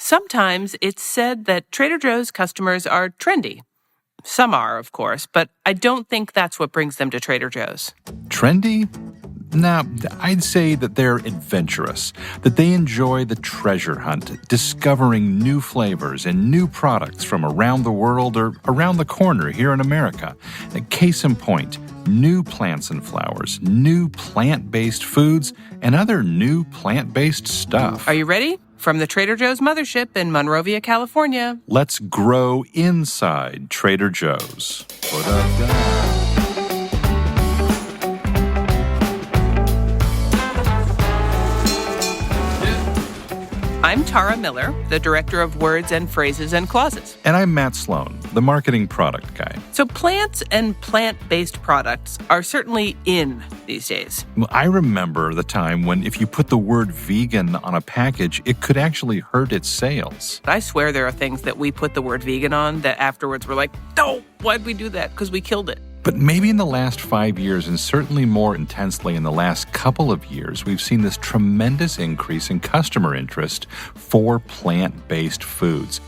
Sometimes it's said that Trader Joe's customers are trendy. Some are, of course, but I don't think that's what brings them to Trader Joe's. Trendy? Nah, I'd say that they're adventurous, that they enjoy the treasure hunt, discovering new flavors and new products from around the world or around the corner here in America. Case in point, new plants and flowers, new plant-based foods, and other new plant-based stuff. Are you ready? From the Trader Joe's mothership in Monrovia, California. Let's grow inside Trader Joe's. I'm Tara Miller, the director of Words and Phrases and Clauses. And I'm Matt Sloan, the marketing product guy. So plants and plant-based products are certainly in these days. Well, I remember the time when if you put the word vegan on a package, it could actually hurt its sales. I swear there are things that we put the word vegan on that afterwards we're like, no, why'd we do that? Because we killed it. But maybe in the last 5 years, and certainly more intensely in the last couple of years, we've seen this tremendous increase in customer interest for plant-based foods.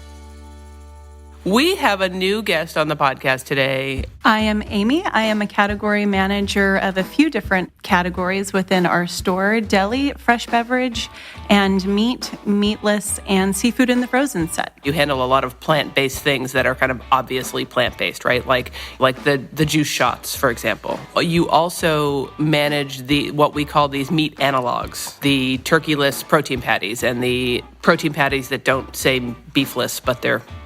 We have a new guest on the podcast today. I am Amy. I am a category manager of a few different categories within our store: deli, fresh beverage, and meat, meatless, and seafood in the frozen set. You handle a lot of plant-based things that are kind of obviously plant-based, right? Like the juice shots, for example. You also manage what we call these meat analogs, the turkeyless protein patties and the protein patties that don't say beefless, but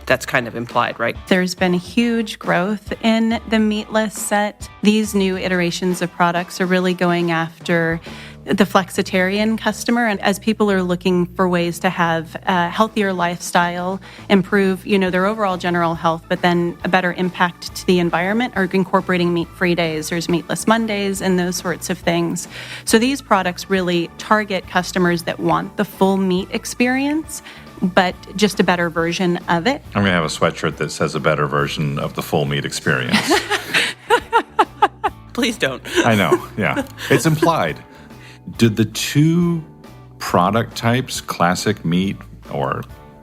that's kind of implied, right? There's been huge growth in the meatless set. These new iterations of products are really going after the flexitarian customer, and as people are looking for ways to have a healthier lifestyle, improve, their overall general health, but then a better impact to the environment, are incorporating meat-free days. There's meatless Mondays and those sorts of things. So these products really target customers that want the full meat experience, but just a better version of it. I'm going to have a sweatshirt that says a better version of the full meat experience. Please don't. I know, yeah. It's implied. Did the two product types, classic meat or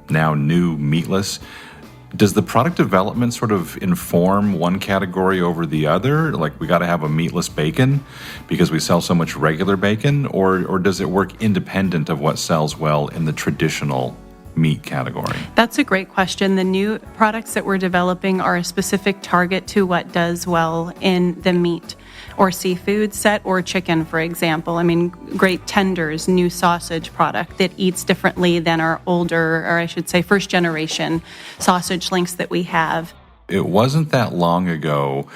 now new meatless, does the product development sort of inform one category over the other? Like, we got to have a meatless bacon because we sell so much regular bacon? Or does it work independent of what sells well in the traditional meat category? That's a great question. The new products that we're developing are a specific target to what does well in the meat or seafood set, or chicken, for example. I mean, great tenders, new sausage product that eats differently than our older, or I should say first generation sausage links that we have. It wasn't that long ago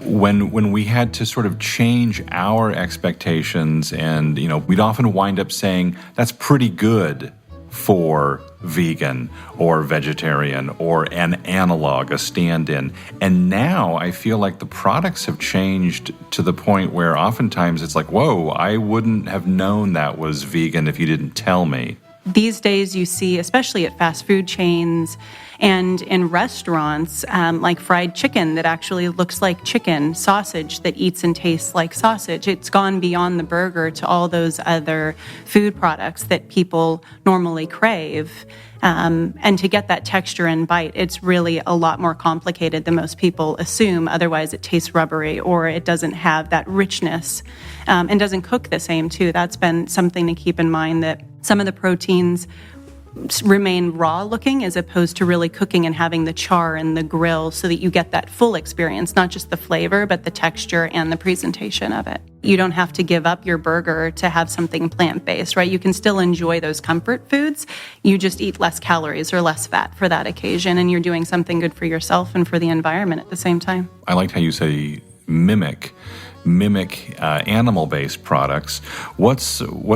when we had to sort of change our expectations, and we'd often wind up saying that's pretty good for vegan or vegetarian or an analog, a stand-in. And now I feel like the products have changed to the point where oftentimes it's like, whoa, I wouldn't have known that was vegan if you didn't tell me. These days you see, especially at fast food chains and in restaurants, like fried chicken that actually looks like chicken, sausage that eats and tastes like sausage. It's gone beyond the burger to all those other food products that people normally crave. And to get that texture and bite, it's really a lot more complicated than most people assume. Otherwise, it tastes rubbery or it doesn't have that richness and doesn't cook the same, too. That's been something to keep in mind, that some of the proteins remain raw looking as opposed to really cooking and having the char and the grill so that you get that full experience, not just the flavor, but the texture and the presentation of it. You don't have to give up your burger to have something plant-based, right? You can still enjoy those comfort foods. You just eat less calories or less fat for that occasion, and you're doing something good for yourself and for the environment at the same time. I liked how you say mimic animal-based products. What's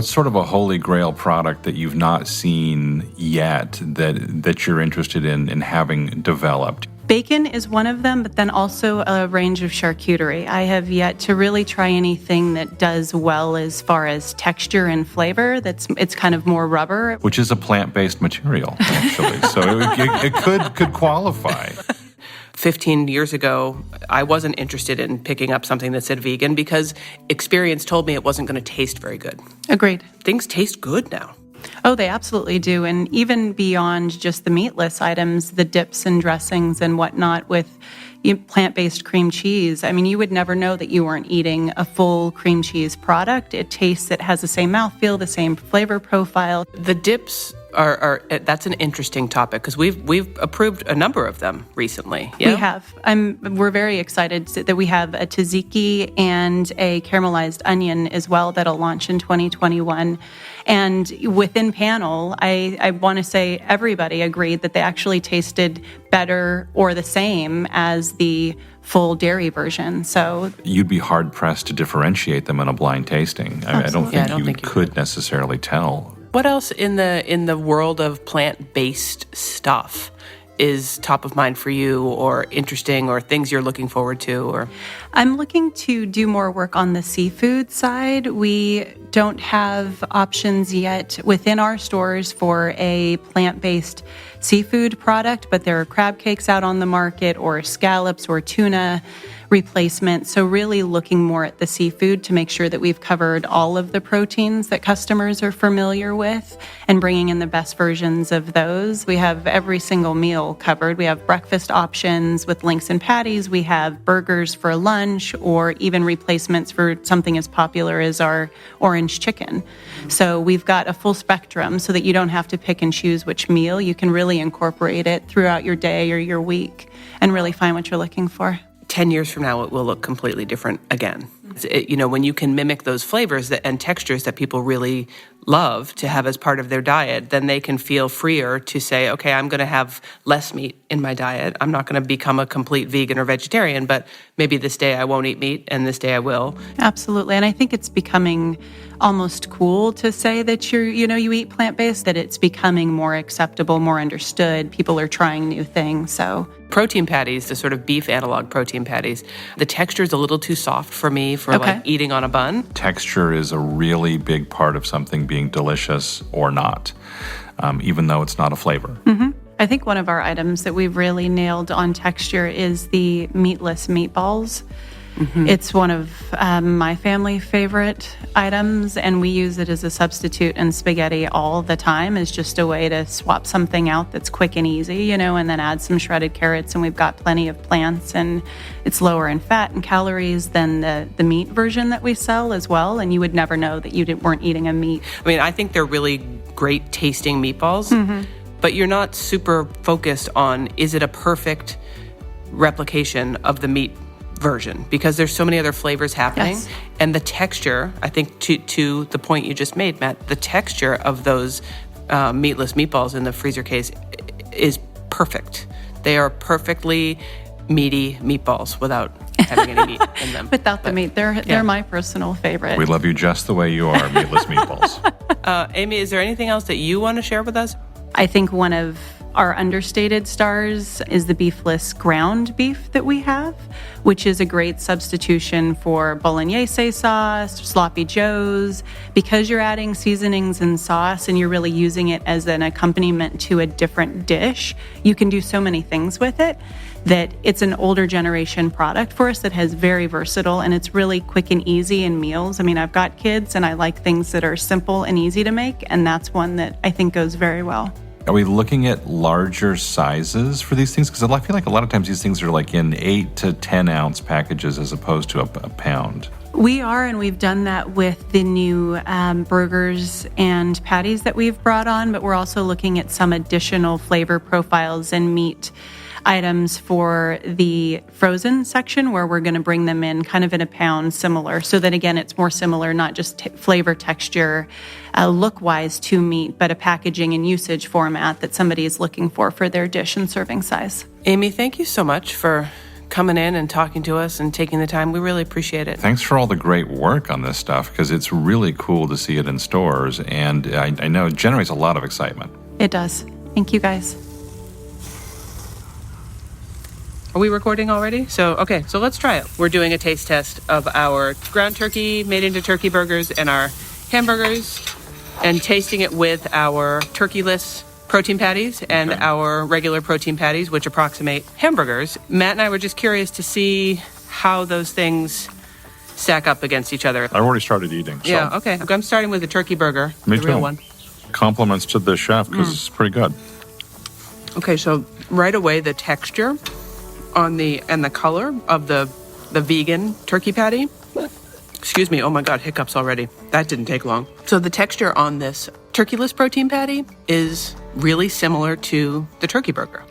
sort of a holy grail product that you've not seen yet that you're interested in having developed? Bacon is one of them, but then also a range of charcuterie. I have yet to really try anything that does well as far as texture and flavor. It's kind of more rubber. Which is a plant-based material, actually. So it could qualify. 15 years ago, I wasn't interested in picking up something that said vegan because experience told me it wasn't going to taste very good. Agreed. Things taste good now. Oh, they absolutely do. And even beyond just the meatless items, the dips and dressings and whatnot with plant-based cream cheese. I mean, you would never know that you weren't eating a full cream cheese product. It tastes, it has the same mouthfeel, the same flavor profile. The dips are that's an interesting topic because we've approved a number of them recently. Yeah? We have. We're very excited that we have a tzatziki and a caramelized onion as well that'll launch in 2021. And within panel, I want to say everybody agreed that they actually tasted better or the same as the full dairy version. So you'd be hard pressed to differentiate them in a blind tasting. I don't think you could necessarily tell. What else in the world of plant-based stuff is top of mind for you, or interesting, or things you're looking forward to? Or I'm looking to do more work on the seafood side. We don't have options yet within our stores for a plant-based seafood product, but there are crab cakes out on the market, or scallops or tuna replacement. So really looking more at the seafood to make sure that we've covered all of the proteins that customers are familiar with and bringing in the best versions of those. We have every single meal covered. We have breakfast options with links and patties. We have burgers for lunch, or even replacements for something as popular as our orange chicken. So we've got a full spectrum so that you don't have to pick and choose which meal. You can really incorporate it throughout your day or your week and really find what you're looking for. 10 years from now, it will look completely different again. When you can mimic those flavors and textures that people really love to have as part of their diet, then they can feel freer to say, okay, I'm going to have less meat in my diet. I'm not going to become a complete vegan or vegetarian, but maybe this day I won't eat meat and this day I will. Absolutely. And I think it's becoming almost cool to say that you eat plant-based, that it's becoming more acceptable, more understood. People are trying new things. So protein patties, the sort of beef analog protein patties, the texture is a little too soft for me for like eating on a bun. Texture is a really big part of something being delicious or not, even though it's not a flavor. Mm-hmm. I think one of our items that we've really nailed on texture is the Meatless Meatballs. Mm-hmm. It's one of my family favorite items, and we use it as a substitute in spaghetti all the time as just a way to swap something out that's quick and easy, and then add some shredded carrots, and we've got plenty of plants, and it's lower in fat and calories than the meat version that we sell as well, and you would never know that you weren't eating a meat. I mean, I think they're really great tasting meatballs, but you're not super focused on, is it a perfect replication of the meat version, because there's so many other flavors happening. Yes. And the texture, I think to the point you just made, Matt, the texture of those meatless meatballs in the freezer case is perfect. They are perfectly meaty meatballs without having any meat in them. Without the meat. They're my personal favorite. We love you just the way you are, Meatless Meatballs. Amy, is there anything else that you want to share with us? I think one of our understated stars is the beefless ground beef that we have, which is a great substitution for bolognese sauce, sloppy joes, because you're adding seasonings and sauce and you're really using it as an accompaniment to a different dish. You can do so many things with it that it's an older generation product for us that has very versatile, and it's really quick and easy in meals. I mean, I've got kids and I like things that are simple and easy to make, and that's one that I think goes very well. Are we looking at larger sizes for these things? Because I feel like a lot of times these things are like in 8 to 10 ounce packages as opposed to a pound. We are, and we've done that with the new burgers and patties that we've brought on, but we're also looking at some additional flavor profiles and meat items for the frozen section, where we're going to bring them in kind of in a pound similar, so that again it's more similar, not just flavor, texture, look-wise to meat, but a packaging and usage format that somebody is looking for their dish and serving size. Amy, thank you so much for coming in and talking to us and taking the time. We really appreciate it. Thanks for all the great work on this stuff, because it's really cool to see it in stores, and I know it generates a lot of excitement. It does. Thank you, guys. Are we recording already? So let's try it. We're doing a taste test of our ground turkey made into turkey burgers and our hamburgers, and tasting it with our turkeyless protein patties and our regular protein patties, which approximate hamburgers. Matt and I were just curious to see how those things stack up against each other. I've already started eating. So. Yeah, okay. I'm starting with the turkey burger, Me the too. real one. compliments to the chef because it's pretty good. Okay, so right away the texture and the color of the vegan turkey patty. Excuse me, oh my God, hiccups already. That didn't take long. So the texture on this turkeyless protein patty is really similar to the turkey burger.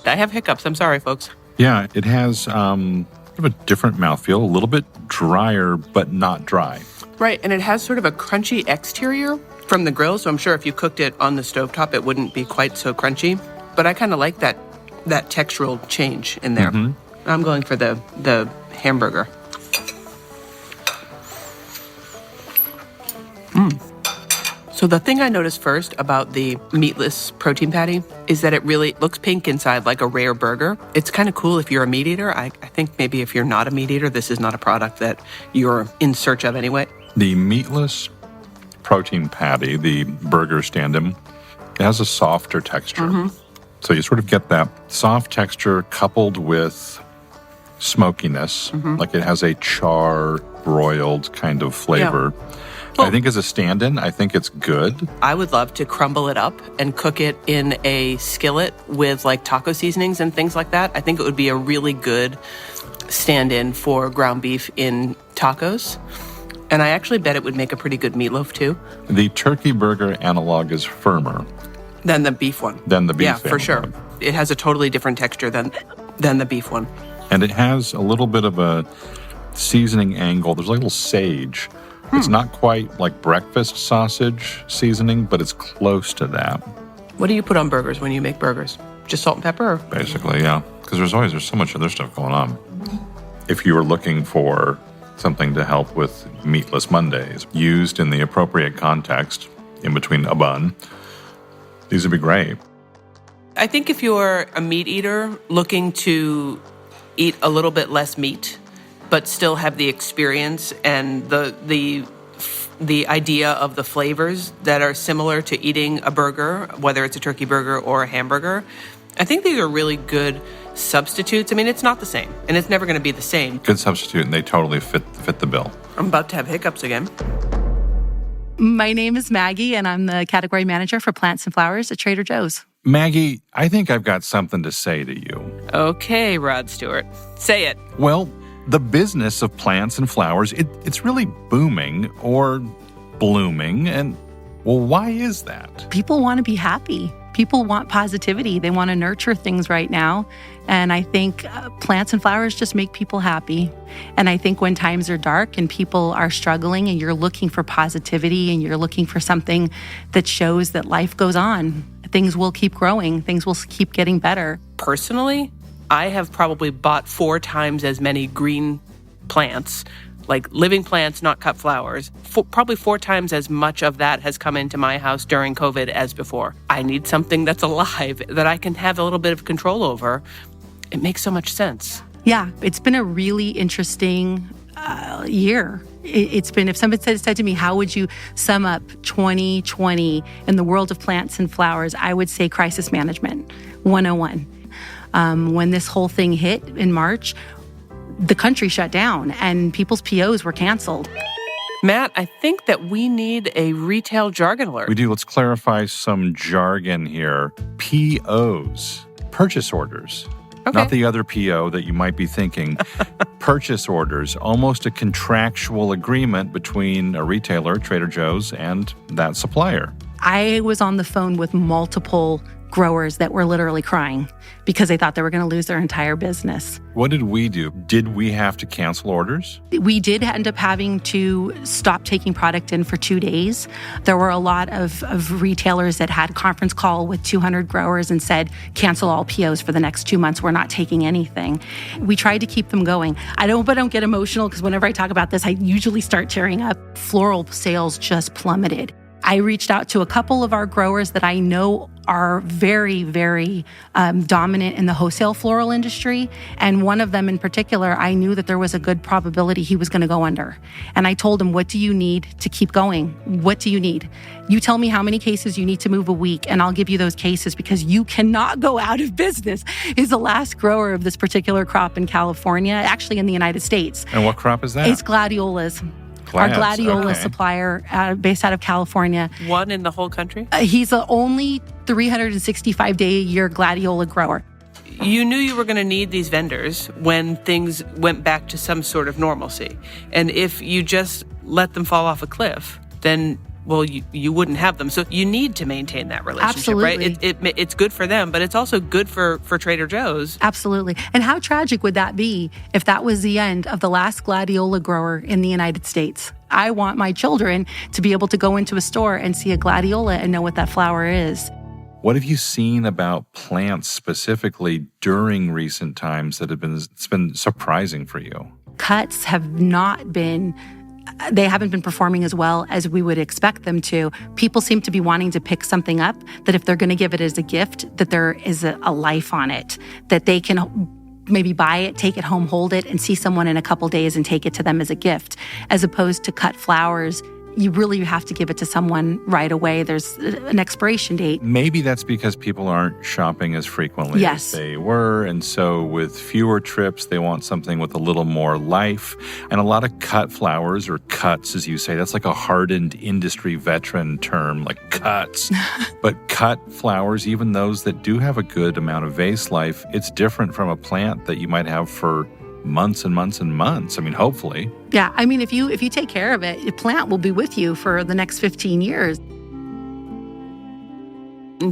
I have hiccups, I'm sorry, folks. Yeah, it has sort of a different mouthfeel, a little bit drier, but not dry. Right, and it has sort of a crunchy exterior from the grill, so I'm sure if you cooked it on the stovetop, it wouldn't be quite so crunchy. But I kind of like that textural change in there. Mm-hmm. I'm going for the hamburger. So the thing I noticed first about the meatless protein patty is that it really looks pink inside like a rare burger. It's kind of cool if you're a meat eater. I think maybe if you're not a meat eater, this is not a product that you're in search of anyway. The meatless protein patty, the burger stand-in, it has a softer texture. Mm-hmm. So you sort of get that soft texture coupled with smokiness, like it has a char-broiled kind of flavor. Yeah. Well, I think as a stand-in, I think it's good. I would love to crumble it up and cook it in a skillet with like taco seasonings and things like that. I think it would be a really good stand-in for ground beef in tacos. And I actually bet it would make a pretty good meatloaf too. The turkey burger analog is firmer than the beef one. Than the beef Yeah, for sure. It has a totally different texture than the beef one. And it has a little bit of a seasoning angle. There's like a little sage. It's not quite like breakfast sausage seasoning, but it's close to that. What do you put on burgers when you make burgers? Just salt and pepper? Basically, yeah. Because there's so much other stuff going on. If you were looking for something to help with Meatless Mondays, used in the appropriate context, in between a bun, these would be great. I think if you're a meat eater looking to eat a little bit less meat, but still have the experience and the idea of the flavors that are similar to eating a burger, whether it's a turkey burger or a hamburger, I think these are really good substitutes. I mean, it's not the same, and it's never going to be the same. Good substitute, and they totally fit the bill. I'm about to have hiccups again. My name is Maggie, and I'm the category manager for plants and flowers at Trader Joe's. Maggie, I think I've got something to say to you. Okay, Rod Stewart. Say it. Well, the business of plants and flowers, it's really booming or blooming. And, well, why is that? People want to be happy. People want positivity. They want to nurture things right now. And I think plants and flowers just make people happy. And I think when times are dark and people are struggling and you're looking for positivity and you're looking for something that shows that life goes on, things will keep growing. Things will keep getting better. Personally, I have probably bought 4 times as many green plants, like living plants, not cut flowers. Probably 4 times as much of that has come into my house during COVID as before. I need something that's alive, that I can have a little bit of control over. It makes so much sense. Yeah, it's been a really interesting year. It's been, if somebody said to me, how would you sum up 2020 in the world of plants and flowers, I would say crisis management 101. When this whole thing hit in March, the country shut down and people's POs were canceled. Matt, I think that we need a retail jargon alert. We do. Let's clarify some jargon here. POs, purchase orders. Okay. Not the other PO that you might be thinking. Purchase orders, almost a contractual agreement between a retailer, Trader Joe's, and that supplier. I was on the phone with multiple growers that were literally crying because they thought they were going to lose their entire business. What did we do? Did we have to cancel orders? We did end up having to stop taking product in for 2 days. There were a lot of retailers that had a conference call with 200 growers and said, cancel all POs for the next 2 months. We're not taking anything. We tried to keep them going. I don't get emotional because whenever I talk about this, I usually start tearing up. Floral sales just plummeted. I reached out to a couple of our growers that I know are very, very dominant in the wholesale floral industry. And one of them in particular, I knew that there was a good probability he was going to go under. And I told him, what do you need to keep going? What do you need? You tell me how many cases you need to move a week, and I'll give you those cases because you cannot go out of business. He's the last grower of this particular crop in California, actually in the United States. And what crop is that? It's gladiolas. Our Glads, gladiola okay. supplier based out of California. One in the whole country? He's the only 365-day-a-year gladiola grower. You knew you were going to need these vendors when things went back to some sort of normalcy. And if you just let them fall off a cliff, then, well, you wouldn't have them. So you need to maintain that relationship, Absolutely. right? It's good for them, but it's also good for Trader Joe's. Absolutely. And how tragic would that be if that was the end of the last gladiola grower in the United States? I want my children to be able to go into a store and see a gladiola and know what that flower is. What have you seen about plants specifically during recent times that it's been surprising for you? Cuts have not been, they haven't been performing as well as we would expect them to. People seem to be wanting to pick something up that if they're going to give it as a gift, that there is a life on it, that they can maybe buy it, take it home, hold it, and see someone in a couple days and take it to them as a gift, as opposed to cut flowers. You really have to give it to someone right away. There's an expiration date. Maybe that's because people aren't shopping as frequently Yes. as they were. And so with fewer trips, they want something with a little more life. And a lot of cut flowers, or cuts, as you say, that's like a hardened industry veteran term, like cuts. But cut flowers, even those that do have a good amount of vase life, it's different from a plant that you might have for months and months and months. I mean, hopefully. Yeah, I mean, if you take care of it, your plant will be with you for the next 15 years.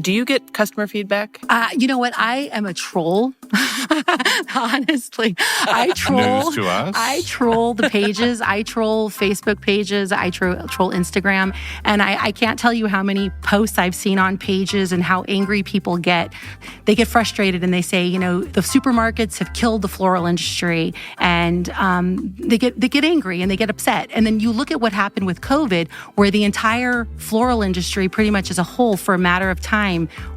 Do you get customer feedback? You know what? I am a troll. Honestly, I troll. News to us. I troll the pages. I troll Facebook pages. I troll Instagram. And I can't tell you how many posts I've seen on pages and how angry people get. They get frustrated and they say, you know, the supermarkets have killed the floral industry, and they get angry and they get upset. And then you look at what happened with COVID, where the entire floral industry, pretty much as a whole, for a matter of time,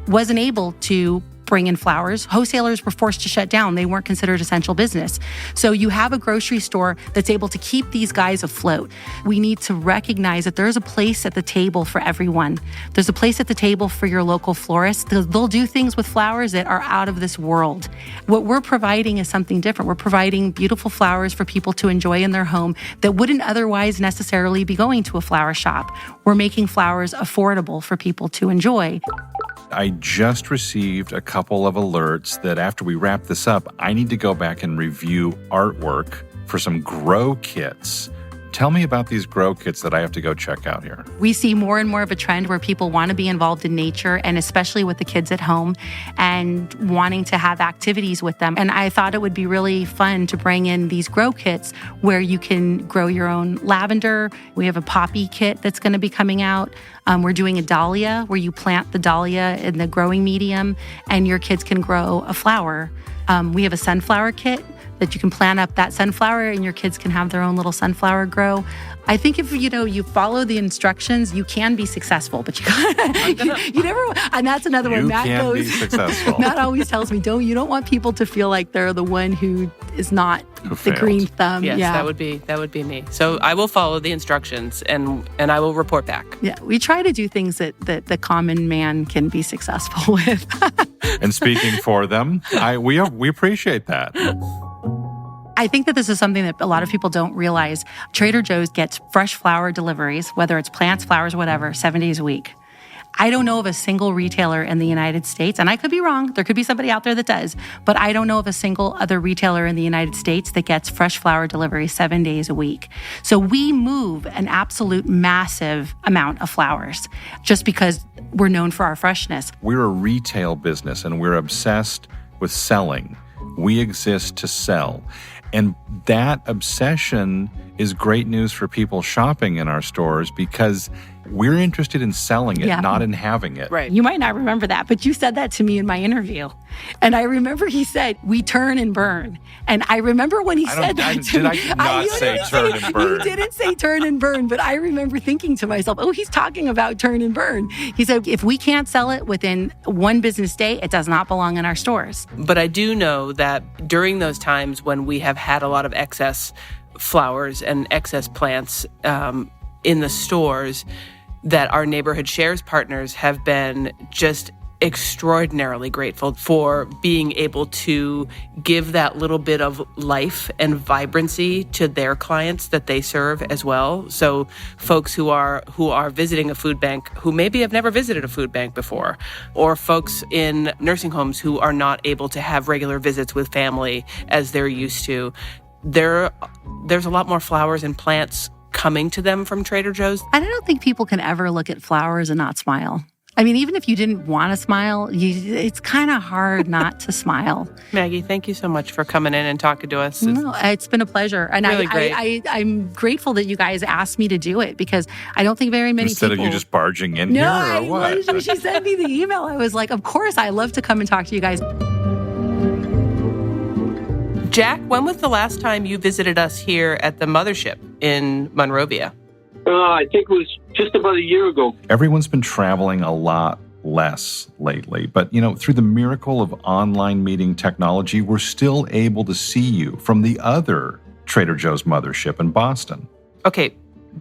wasn't able to bring in flowers. Wholesalers were forced to shut down. They weren't considered essential business. So you have a grocery store that's able to keep these guys afloat. We need to recognize that there's a place at the table for everyone. There's a place at the table for your local florist. They'll do things with flowers that are out of this world. What we're providing is something different. We're providing beautiful flowers for people to enjoy in their home that wouldn't otherwise necessarily be going to a flower shop. We're making flowers affordable for people to enjoy. I just received a couple of alerts that after we wrap this up, I need to go back and review artwork for some grow kits. Tell me about these grow kits that I have to go check out here. We see more and more of a trend where people want to be involved in nature, and especially with the kids at home, and wanting to have activities with them. And I thought it would be really fun to bring in these grow kits where you can grow your own lavender. We have a poppy kit that's going to be coming out. We're doing a dahlia where you plant the dahlia in the growing medium and your kids can grow a flower. We have a sunflower kit that you can plant up that sunflower and your kids can have their own little sunflower grow. I think if you follow the instructions, you can be successful, but you never. And that's another one. Matt can goes. be successful. Matt always tells me, you don't want people to feel like they're the one who is not the failed. green thumb. Yes, yeah. that would be me. So I will follow the instructions and I will report back. Yeah, we try to do things that the common man can be successful with. And speaking for them, we appreciate that. I think that this is something that a lot of people don't realize. Trader Joe's gets fresh flower deliveries, whether it's plants, flowers, whatever, 7 days a week. I don't know of a single retailer in the United States, and I could be wrong, there could be somebody out there that does, but I don't know of a single other retailer in the United States that gets fresh flower delivery 7 days a week. So we move an absolute massive amount of flowers just because we're known for our freshness. We're a retail business and we're obsessed with selling. We exist to sell. And that obsession is great news for people shopping in our stores because we're interested in selling it, not in having it. Right. You might not remember that, but you said that to me in my interview. And I remember he said, we turn and burn. And I remember when he said that to me. Did I not say turn and burn? You didn't say turn and burn, but I remember thinking to myself, he's talking about turn and burn. He said, if we can't sell it within one business day, it does not belong in our stores. But I do know that during those times when we have had a lot of excess flowers and excess plants in the stores, that our neighborhood shares partners have been just extraordinarily grateful for being able to give that little bit of life and vibrancy to their clients that they serve as well. So folks who are visiting a food bank who maybe have never visited a food bank before, or folks in nursing homes who are not able to have regular visits with family as they're used to. There's a lot more flowers and plants coming to them from Trader Joe's. I don't think people can ever look at flowers and not smile. I mean, even if you didn't want to smile, it's kind of hard not to smile. Maggie, thank you so much for coming in and talking to us. No, it's been a pleasure. And really great. I'm grateful that you guys asked me to do it because I don't think very many Instead people... of you just barging in here or what? When she sent me the email, I was like, of course, I love to come and talk to you guys. Jack, when was the last time you visited us here at the mothership in Monrovia? I think it was just about a year ago. Everyone's been traveling a lot less lately, but through the miracle of online meeting technology, we're still able to see you from the other Trader Joe's mothership in Boston. Okay,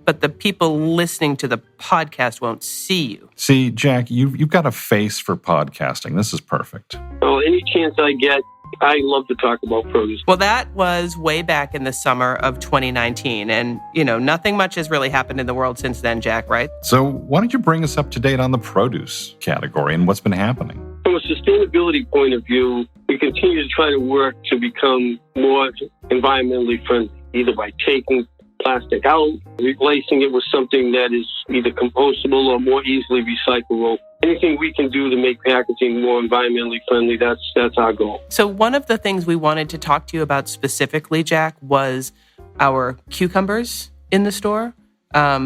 but the people listening to the podcast won't see you. See, Jack, you've got a face for podcasting. This is perfect. Oh, any chance I get, I love to talk about produce. Well, that was way back in the summer of 2019. And, nothing much has really happened in the world since then, Jack, right? So why don't you bring us up to date on the produce category and what's been happening? From a sustainability point of view, we continue to try to work to become more environmentally friendly, either by taking plastic out, replacing it with something that is either compostable or more easily recyclable. Anything we can do to make packaging more environmentally friendly, that's our goal. So one of the things we wanted to talk to you about specifically, Jack, was our cucumbers in the store,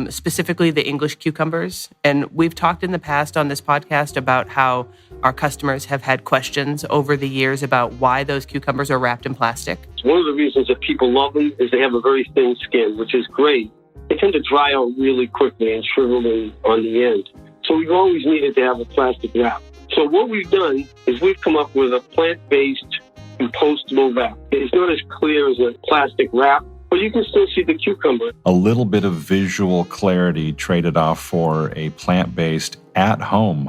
specifically the English cucumbers. And we've talked in the past on this podcast about how our customers have had questions over the years about why those cucumbers are wrapped in plastic. One of the reasons that people love them is they have a very thin skin, which is great. They tend to dry out really quickly and shrivel on the end. So we've always needed to have a plastic wrap. So what we've done is we've come up with a plant-based compostable wrap. It's not as clear as a plastic wrap, but you can still see the cucumber. A little bit of visual clarity traded off for a plant-based, home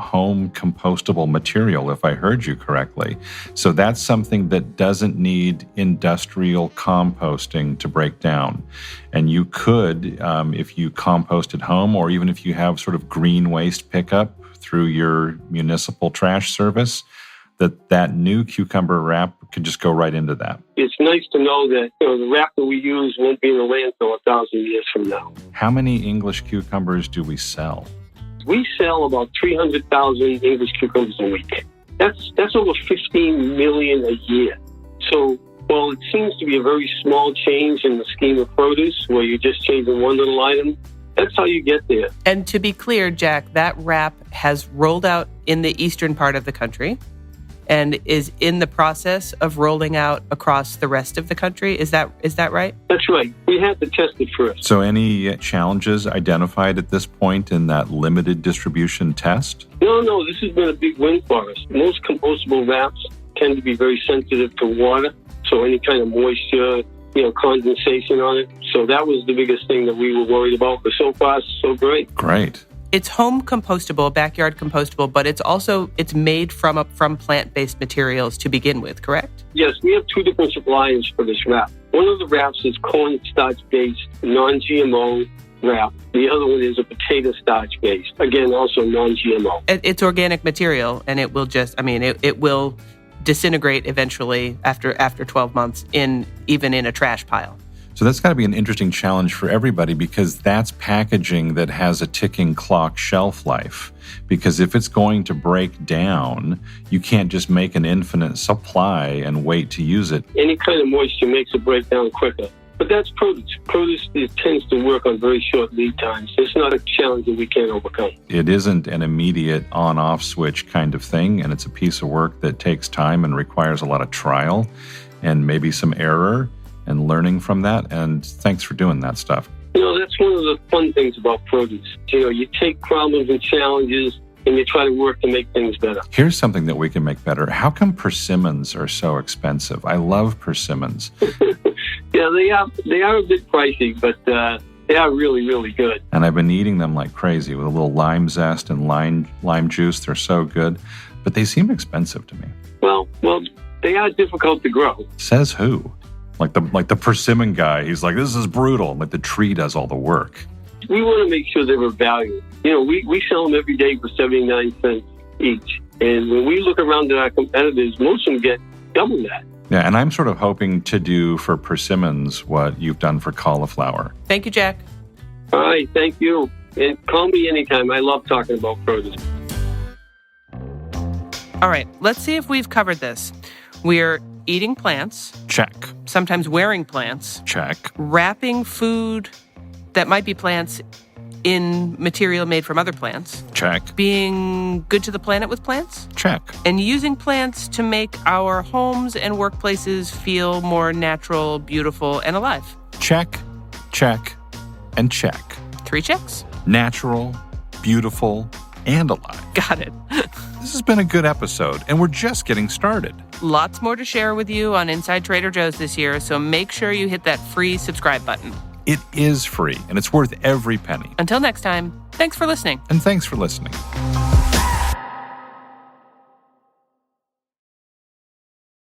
compostable material, if I heard you correctly. So that's something that doesn't need industrial composting to break down. And you could, if you compost at home, or even if you have sort of green waste pickup through your municipal trash service, that new cucumber wrap could just go right into that. It's nice to know that the wrap that we use won't be in the landfill 1,000 years from now. How many English cucumbers do we sell? We sell about 300,000 English cucumbers a week. That's over 15 million a year. So while it seems to be a very small change in the scheme of produce, where you're just changing one little item, that's how you get there. And to be clear, Jack, that wrap has rolled out in the eastern part of the country and is in the process of rolling out across the rest of the country. Is that right? That's right. We had to test it first. So any challenges identified at this point in that limited distribution test? No, this has been a big win for us. Most compostable wraps tend to be very sensitive to water, so any kind of moisture, condensation on it. So that was the biggest thing that we were worried about, but so far, so great. Great. It's home compostable, backyard compostable, but it's made from plant-based materials to begin with, correct? Yes, we have two different suppliers for this wrap. One of the wraps is cornstarch-based, non-GMO wrap. The other one is a potato starch-based, again, also non-GMO. It's organic material, and it will it will disintegrate eventually after 12 months even in a trash pile. So that's got to be an interesting challenge for everybody, because that's packaging that has a ticking clock shelf life. Because if it's going to break down, you can't just make an infinite supply and wait to use it. Any kind of moisture makes it break down quicker. But that's produce. Produce tends to work on very short lead times. It's not a challenge that we can't overcome. It isn't an immediate on-off switch kind of thing, and it's a piece of work that takes time and requires a lot of trial and maybe some error and learning from that. And thanks for doing that stuff. That's one of the fun things about produce. You take problems and challenges and you try to work to make things better. Here's something that we can make better. How come persimmons are so expensive? I love persimmons. Yeah, they are a bit pricey, but they are really, really good. And I've been eating them like crazy with a little lime zest and lime juice. They're so good. but they seem expensive to me. Well, they are difficult to grow. Says who? Like the persimmon guy, he's like, this is brutal. Like the tree does all the work. We want to make sure they're of value. We sell them every day for 79 cents each. And when we look around at our competitors, most of them get double that. Yeah, and I'm sort of hoping to do for persimmons what you've done for cauliflower. Thank you, Jack. All right, thank you. And call me anytime. I love talking about produce. All right, let's see if we've covered this. We're eating plants. Check. Sometimes wearing plants. Check. Wrapping food that might be plants in material made from other plants. Check. Being good to the planet with plants. Check. And using plants to make our homes and workplaces feel more natural, beautiful, and alive. Check, check, and check. 3 checks. Natural, beautiful, and alive. Got it. This has been a good episode, and we're just getting started. Lots more to share with you on Inside Trader Joe's this year, so make sure you hit that free subscribe button. It is free, and it's worth every penny. Until next time, thanks for listening. And thanks for listening.